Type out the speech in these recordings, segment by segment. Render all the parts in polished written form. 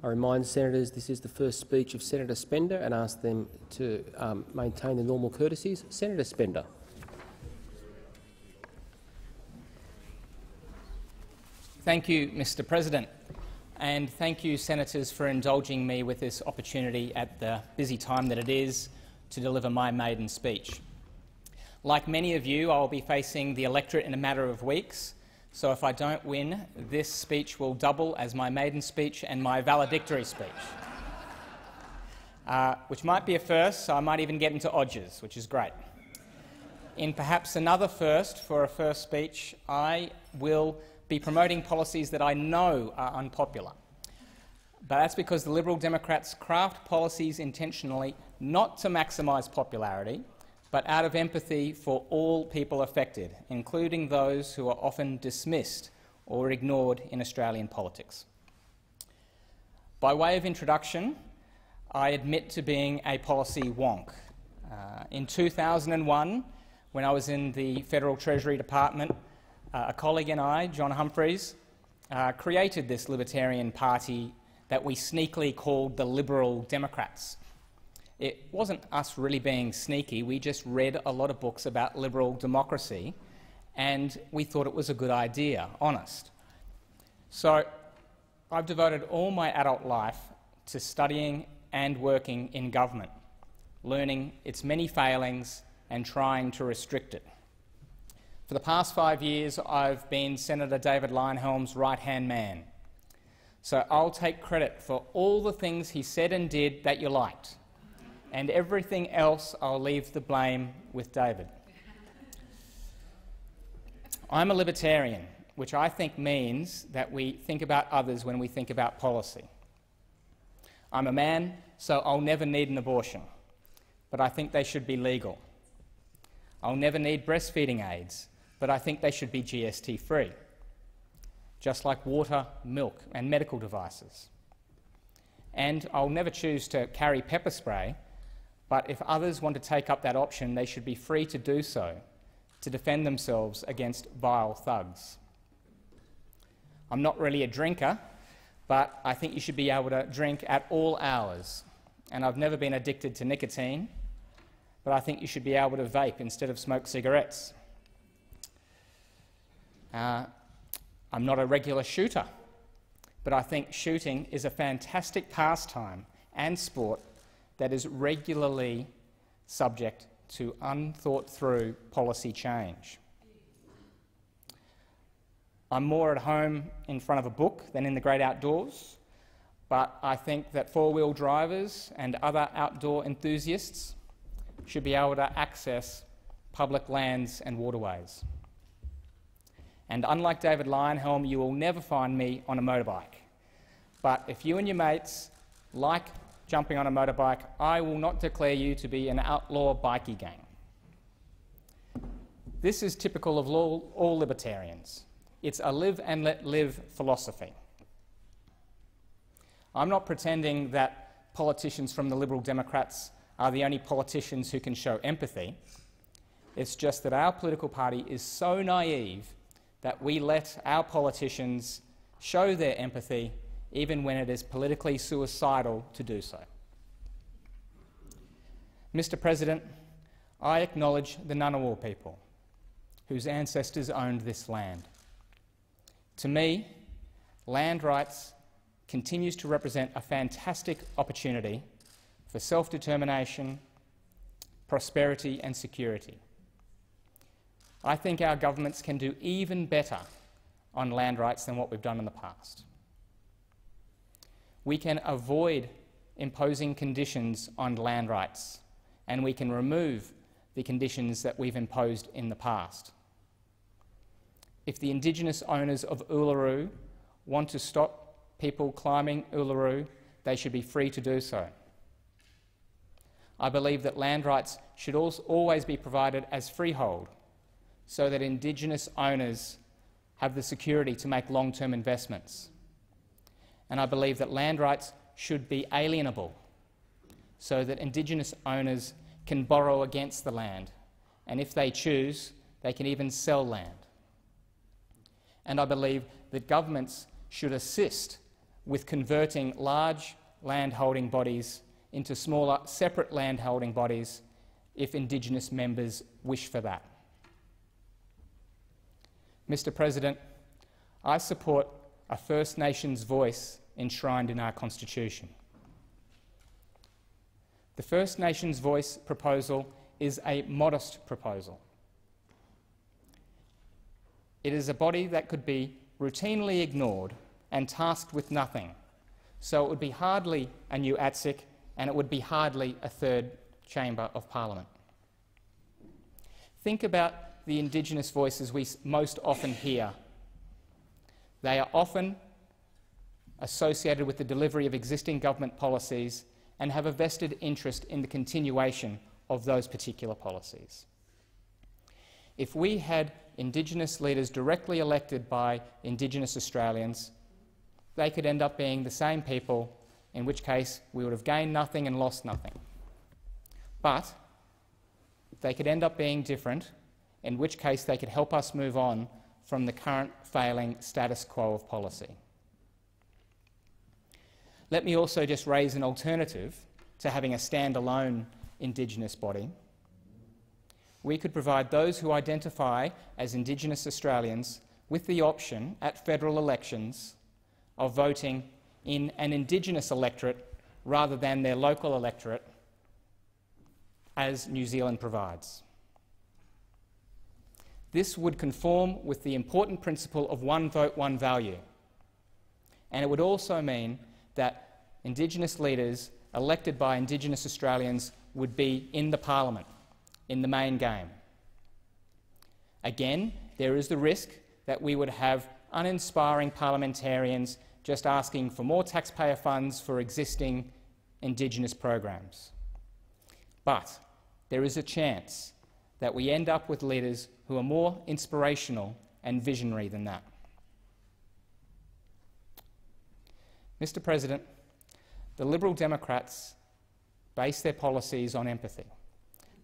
I remind senators this is the first speech of Senator Spender and ask them to maintain the normal courtesies. Senator Spender. Thank you, Mr. President, and thank you, senators, for indulging me with this opportunity at the busy time that it is to deliver my maiden speech. Like many of you, I will be facing the electorate in a matter of weeks, so if I don't win, this speech will double as my maiden speech and my valedictory speech, which might be a first, so I might even get into odges, which is great. In perhaps another first for a first speech, I will be promoting policies that I know are unpopular. But that's because the Liberal Democrats craft policies intentionally not to maximise popularity, but out of empathy for all people affected, including those who are often dismissed or ignored in Australian politics. By way of introduction, I admit to being a policy wonk. In 2001, when I was in the Federal Treasury Department, a colleague and I, John Humphreys, created this Libertarian party that we sneakily called the Liberal Democrats. It wasn't us really being sneaky, we just read a lot of books about liberal democracy and we thought it was a good idea, honest. So I've devoted all my adult life to studying and working in government, learning its many failings and trying to restrict it. For the past 5 years, I've been Senator David Leyonhjelm's right-hand man. So I'll take credit for all the things he said and did that you liked, and everything else I'll leave the blame with David. I'm a libertarian, which I think means that we think about others when we think about policy. I'm a man, so I'll never need an abortion, but I think they should be legal. I'll never need breastfeeding aids, but I think they should be GST-free, just like water, milk and medical devices. And I'll never choose to carry pepper spray, but if others want to take up that option, they should be free to do so, to defend themselves against vile thugs. I'm not really a drinker, but I think you should be able to drink at all hours. And I've never been addicted to nicotine, but I think you should be able to vape instead of smoke cigarettes. I'm not a regular shooter, but I think shooting is a fantastic pastime and sport that is regularly subject to unthought-through policy change. I'm more at home in front of a book than in the great outdoors, but I think that four-wheel drivers and other outdoor enthusiasts should be able to access public lands and waterways. And unlike David Leyonhjelm, you will never find me on a motorbike. But if you and your mates like jumping on a motorbike, I will not declare you to be an outlaw bikie gang. This is typical of all libertarians. It's a live and let live philosophy. I'm not pretending that politicians from the Liberal Democrats are the only politicians who can show empathy. It's just that our political party is so naive that we let our politicians show their empathy even when it is politically suicidal to do so. Mr. President, I acknowledge the Ngunnawal people, whose ancestors owned this land. To me, land rights continues to represent a fantastic opportunity for self-determination, prosperity and security. I think our governments can do even better on land rights than what we've done in the past. We can avoid imposing conditions on land rights, and we can remove the conditions that we've imposed in the past. If the Indigenous owners of Uluru want to stop people climbing Uluru, they should be free to do so. I believe that land rights should always be provided as freehold, so that Indigenous owners have the security to make long-term investments. And I believe that land rights should be alienable, so that Indigenous owners can borrow against the land, and if they choose, they can even sell land. And I believe that governments should assist with converting large land-holding bodies into smaller, separate land-holding bodies if Indigenous members wish for that. Mr. President, I support a First Nations voice enshrined in our Constitution. The First Nations voice proposal is a modest proposal. It is a body that could be routinely ignored and tasked with nothing, so it would be hardly a new ATSIC and it would be hardly a third chamber of Parliament. Think about the Indigenous voices we most often hear. They are often associated with the delivery of existing government policies and have a vested interest in the continuation of those particular policies. If we had Indigenous leaders directly elected by Indigenous Australians, they could end up being the same people, in which case we would have gained nothing and lost nothing. But they could end up being different, in which case they could help us move on from the current failing status quo of policy. Let me also just raise an alternative to having a standalone Indigenous body. We could provide those who identify as Indigenous Australians with the option at federal elections of voting in an Indigenous electorate rather than their local electorate, as New Zealand provides. This would conform with the important principle of one vote, one value, and it would also mean that Indigenous leaders elected by Indigenous Australians would be in the Parliament, in the main game. Again, there is the risk that we would have uninspiring parliamentarians just asking for more taxpayer funds for existing Indigenous programs. But there is a chance that we end up with leaders who are more inspirational and visionary than that. Mr. President, the Liberal Democrats base their policies on empathy,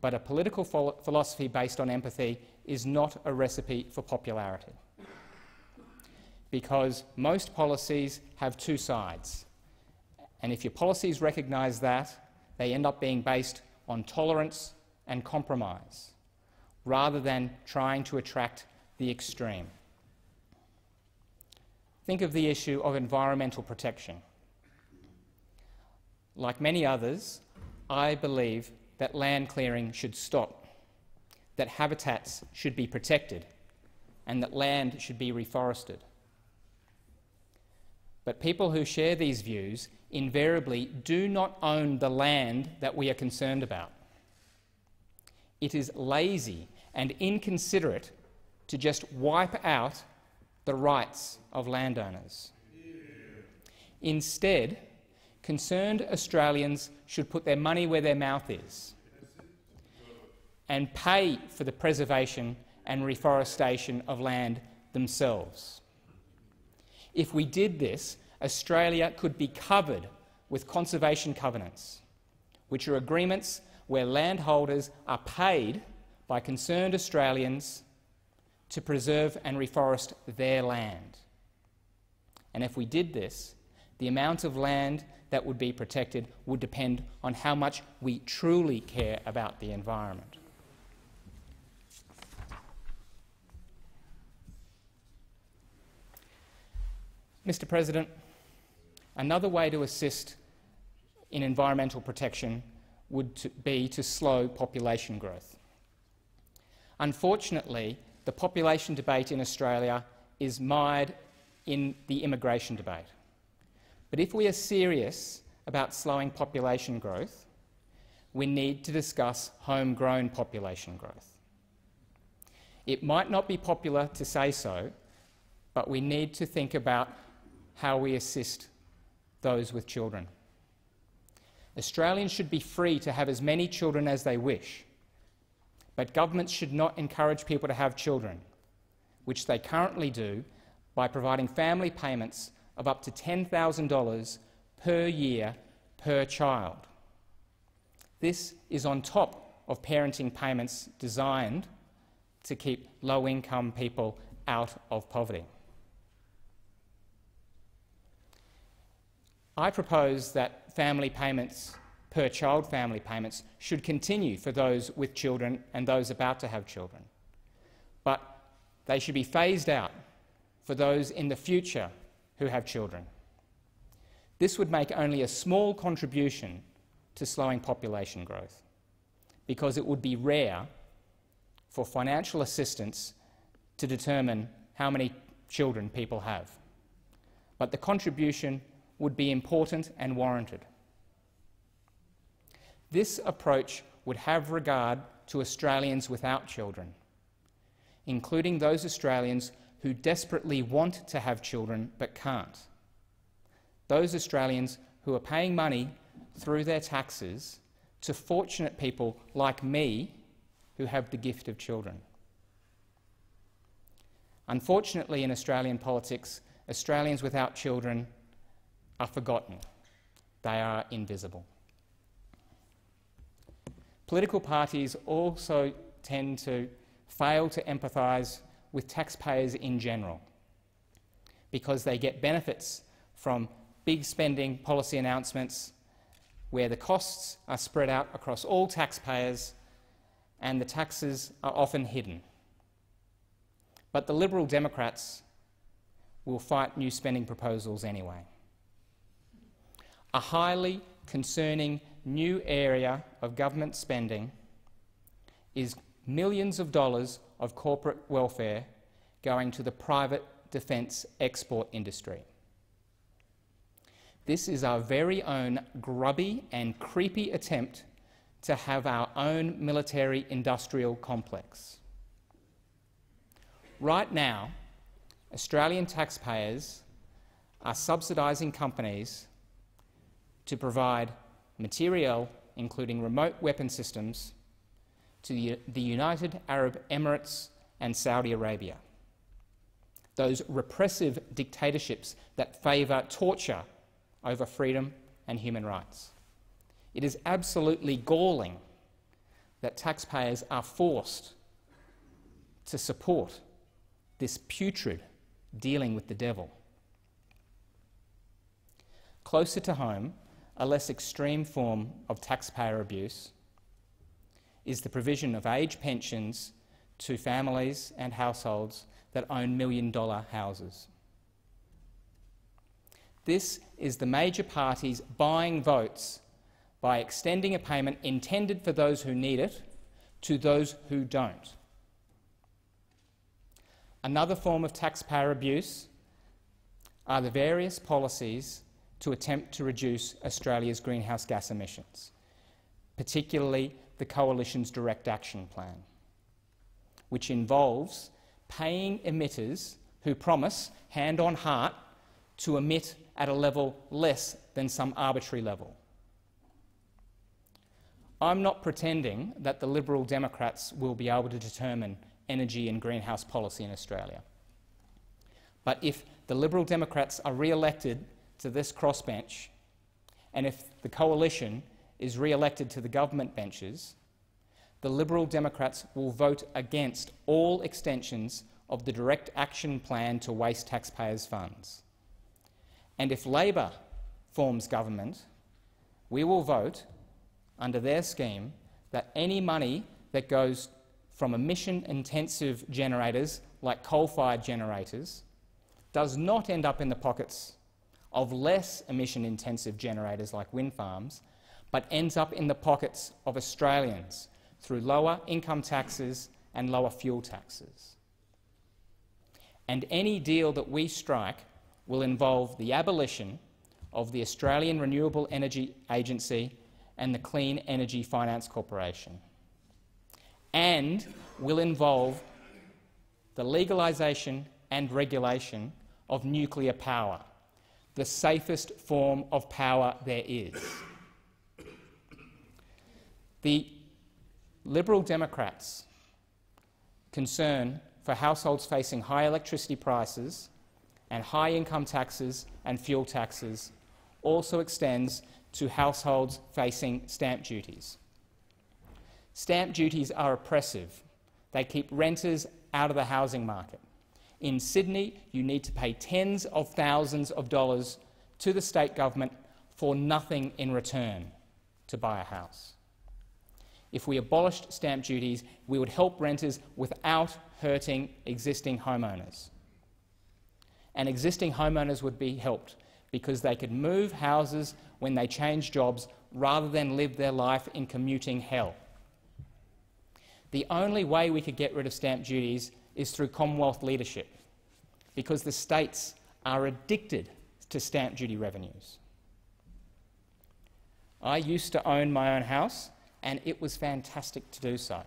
but a political philosophy based on empathy is not a recipe for popularity, because most policies have two sides, and if your policies recognise that, they end up being based on tolerance and compromise, rather than trying to attract the extreme. Think of the issue of environmental protection. Like many others, I believe that land clearing should stop, that habitats should be protected, and that land should be reforested. But people who share these views invariably do not own the land that we are concerned about. It is lazy and inconsiderate to just wipe out the rights of landowners. Instead, concerned Australians should put their money where their mouth is and pay for the preservation and reforestation of land themselves. If we did this, Australia could be covered with conservation covenants, which are agreements where landholders are paid by concerned Australians to preserve and reforest their land. And if we did this, the amount of land that would be protected would depend on how much we truly care about the environment. Mr. President, another way to assist in environmental protection would be to slow population growth. Unfortunately, the population debate in Australia is mired in the immigration debate. But if we are serious about slowing population growth, we need to discuss homegrown population growth. It might not be popular to say so, but we need to think about how we assist those with children. Australians should be free to have as many children as they wish, but governments should not encourage people to have children, which they currently do by providing family payments of up to $10,000 per year per child. This is on top of parenting payments designed to keep low-income people out of poverty. I propose that family payments, per-child family payments, should continue for those with children and those about to have children, but they should be phased out for those in the future who have children. This would make only a small contribution to slowing population growth, because it would be rare for financial assistance to determine how many children people have. But the contribution would be important and warranted. This approach would have regard to Australians without children, including those Australians who desperately want to have children but can't. Those Australians who are paying money through their taxes to fortunate people like me who have the gift of children. Unfortunately, in Australian politics, Australians without children are forgotten. They are invisible. Political parties also tend to fail to empathise with taxpayers in general, because they get benefits from big spending policy announcements where the costs are spread out across all taxpayers and the taxes are often hidden. But the Liberal Democrats will fight new spending proposals anyway. A highly concerning new area of government spending is millions of dollars of corporate welfare going to the private defence export industry. This is our very own grubby and creepy attempt to have our own military-industrial complex. Right now, Australian taxpayers are subsidising companies to provide materiel, including remote weapon systems, to the United Arab Emirates and Saudi Arabia, those repressive dictatorships that favour torture over freedom and human rights. It is absolutely galling that taxpayers are forced to support this putrid dealing with the devil. Closer to home, a less extreme form of taxpayer abuse is the provision of age pensions to families and households that own million-dollar houses. This is the major parties buying votes by extending a payment intended for those who need it to those who don't. Another form of taxpayer abuse are the various policies to attempt to reduce Australia's greenhouse gas emissions, particularly the Coalition's Direct Action Plan, which involves paying emitters who promise, hand on heart, to emit at a level less than some arbitrary level. I'm not pretending that the Liberal Democrats will be able to determine energy and greenhouse policy in Australia. But if the Liberal Democrats are re-elected to this crossbench, and if the Coalition is re-elected to the government benches, the Liberal Democrats will vote against all extensions of the Direct Action Plan to waste taxpayers' funds. And if Labor forms government, we will vote, under their scheme, that any money that goes from emission-intensive generators, like coal-fired generators, does not end up in the pockets of less emission-intensive generators like wind farms, but ends up in the pockets of Australians through lower income taxes and lower fuel taxes. And any deal that we strike will involve the abolition of the Australian Renewable Energy Agency and the Clean Energy Finance Corporation, and will involve the legalisation and regulation of nuclear power, the safest form of power there is. The Liberal Democrats' concern for households facing high electricity prices and high income taxes and fuel taxes also extends to households facing stamp duties. Stamp duties are oppressive. They keep renters out of the housing market. In Sydney, you need to pay tens of thousands of dollars to the state government for nothing in return to buy a house. If we abolished stamp duties, we would help renters without hurting existing homeowners. And existing homeowners would be helped because they could move houses when they change jobs rather than live their life in commuting hell. The only way we could get rid of stamp duties is through Commonwealth leadership, because the states are addicted to stamp duty revenues. I used to own my own house, and it was fantastic to do so.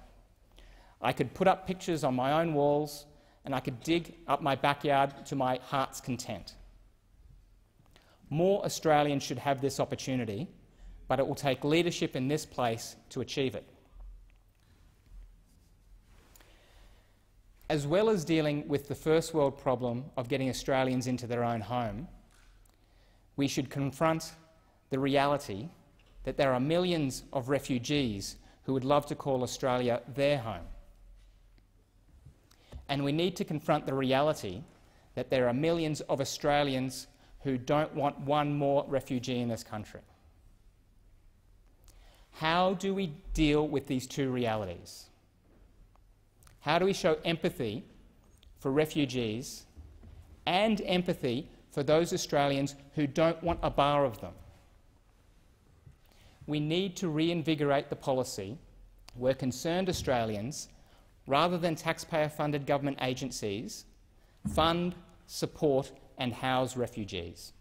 I could put up pictures on my own walls, and I could dig up my backyard to my heart's content. More Australians should have this opportunity, but it will take leadership in this place to achieve it. As well as dealing with the first world problem of getting Australians into their own home, we should confront the reality that there are millions of refugees who would love to call Australia their home. And we need to confront the reality that there are millions of Australians who don't want one more refugee in this country. How do we deal with these two realities? How do we show empathy for refugees and empathy for those Australians who don't want a bar of them? We need to reinvigorate the policy where concerned Australians, rather than taxpayer-funded government agencies, fund, support and house refugees.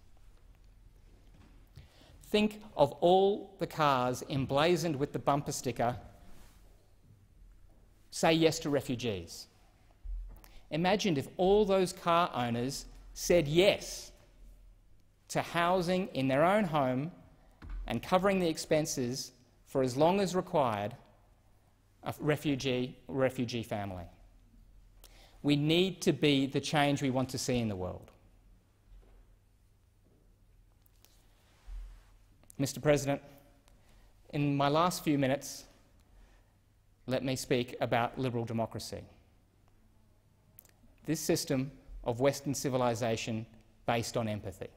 Think of all the cars emblazoned with the bumper sticker, "Say yes to refugees." Imagine if all those car owners said yes to housing in their own home and covering the expenses for as long as required a refugee family. We need to be the change we want to see in the world. Mr. President, in my last few minutes, let me speak about liberal democracy. This system of Western civilization based on empathy.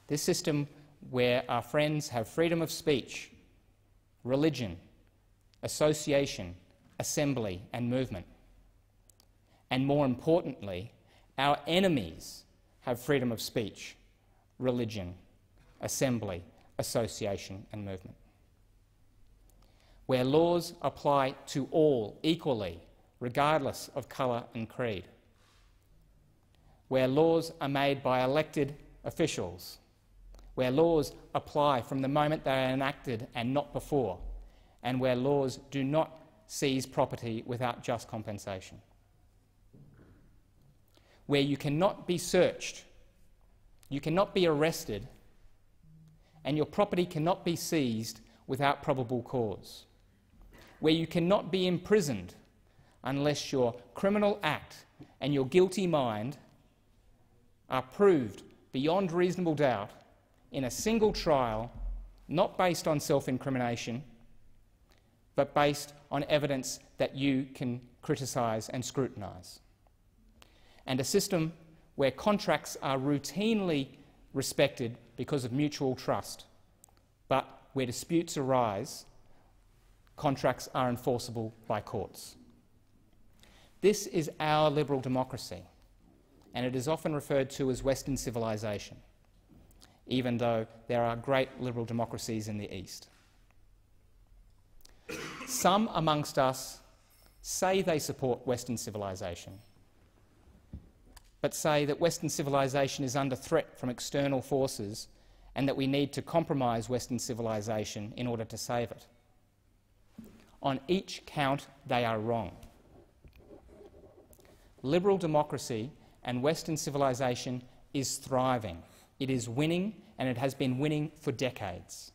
This system where our friends have freedom of speech, religion, association, assembly and movement. And more importantly, our enemies have freedom of speech, religion, assembly, association and movement. Where laws apply to all equally, regardless of colour and creed. Where laws are made by elected officials. Where laws apply from the moment they are enacted and not before. And where laws do not seize property without just compensation. Where you cannot be searched, you cannot be arrested, and your property cannot be seized without probable cause. Where you cannot be imprisoned unless your criminal act and your guilty mind are proved beyond reasonable doubt in a single trial, not based on self-incrimination, but based on evidence that you can criticise and scrutinise. And a system where contracts are routinely respected because of mutual trust, but where disputes arise, contracts are enforceable by courts. This is our liberal democracy, and it is often referred to as Western civilization, even though there are great liberal democracies in the East. Some amongst us say they support Western civilization, but say that Western civilization is under threat from external forces and that we need to compromise Western civilization in order to save it. On each count, they are wrong. Liberal democracy and Western civilization is thriving. It is winning, and it has been winning for decades.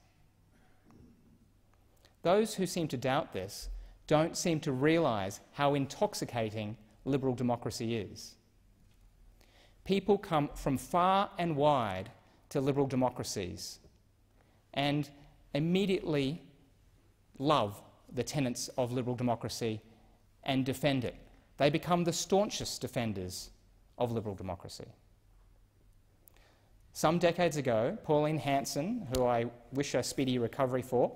Those who seem to doubt this don't seem to realise how intoxicating liberal democracy is. People come from far and wide to liberal democracies and immediately love the tenets of liberal democracy and defend it. They become the staunchest defenders of liberal democracy. Some decades ago, Pauline Hanson, who I wish a speedy recovery for,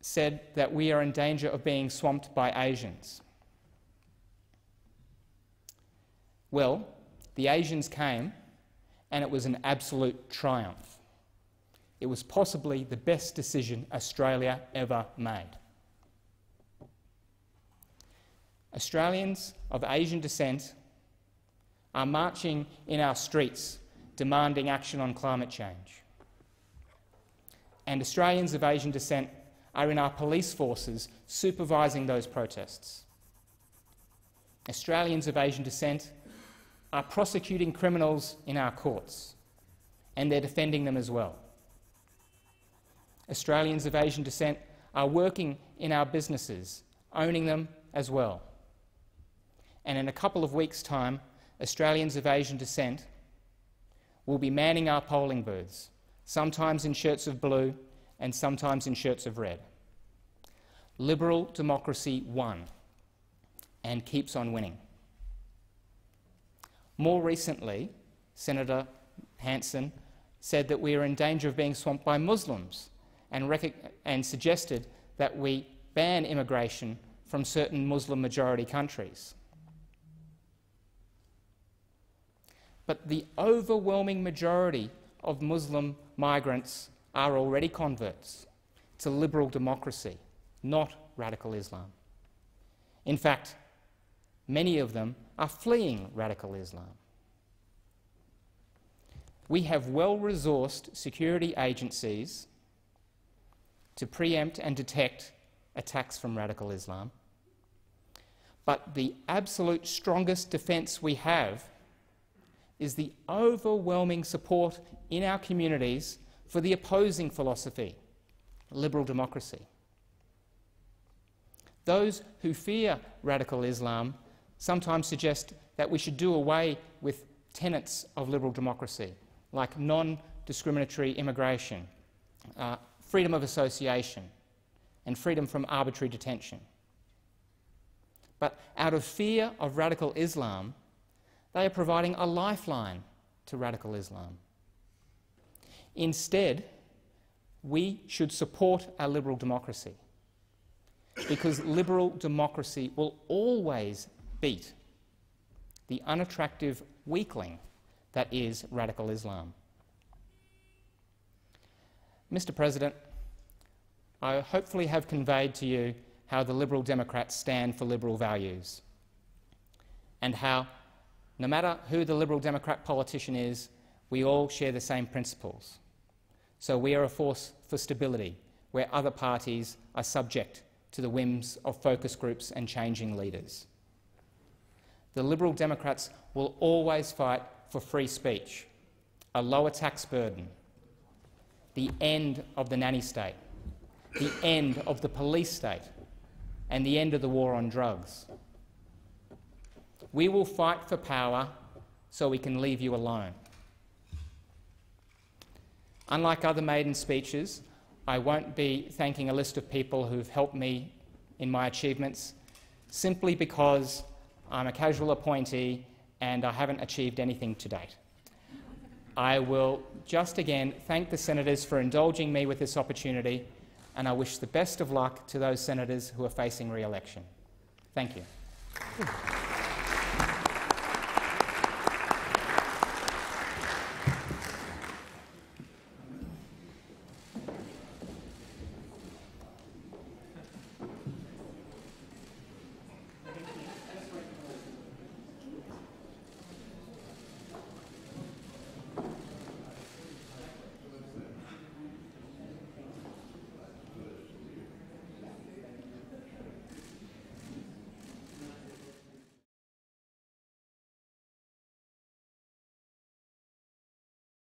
said that we are in danger of being swamped by Asians. Well, the Asians came, and it was an absolute triumph. It was possibly the best decision Australia ever made. Australians of Asian descent are marching in our streets demanding action on climate change. And Australians of Asian descent are in our police forces supervising those protests. Australians of Asian descent are prosecuting criminals in our courts, and they're defending them as well. Australians of Asian descent are working in our businesses, owning them as well. And in a couple of weeks' time, Australians of Asian descent will be manning our polling booths, sometimes in shirts of blue and sometimes in shirts of red. Liberal democracy won and keeps on winning. More recently, Senator Hanson said that we are in danger of being swamped by Muslims and suggested that we ban immigration from certain Muslim-majority countries. But the overwhelming majority of Muslim migrants are already converts to liberal democracy, not radical Islam. In fact, many of them are fleeing radical Islam. We have well-resourced security agencies to preempt and detect attacks from radical Islam. But the absolute strongest defence we have is the overwhelming support in our communities for the opposing philosophy, liberal democracy. Those who fear radical Islam sometimes suggest that we should do away with tenets of liberal democracy, like non-discriminatory immigration, freedom of association, and freedom from arbitrary detention. But out of fear of radical Islam, they are providing a lifeline to radical Islam. Instead, we should support our liberal democracy, because liberal democracy will always beat the unattractive weakling that is radical Islam. Mr. President, I hopefully have conveyed to you how the Liberal Democrats stand for liberal values, and how, no matter who the Liberal Democrat politician is, we all share the same principles. So we are a force for stability, where other parties are subject to the whims of focus groups and changing leaders. The Liberal Democrats will always fight for free speech, a lower tax burden, the end of the nanny state, the end of the police state, and the end of the war on drugs. We will fight for power so we can leave you alone. Unlike other maiden speeches, I won't be thanking a list of people who've helped me in my achievements simply because I'm a casual appointee and I haven't achieved anything to date. I will just again thank the senators for indulging me with this opportunity, and I wish the best of luck to those senators who are facing re-election. Thank you.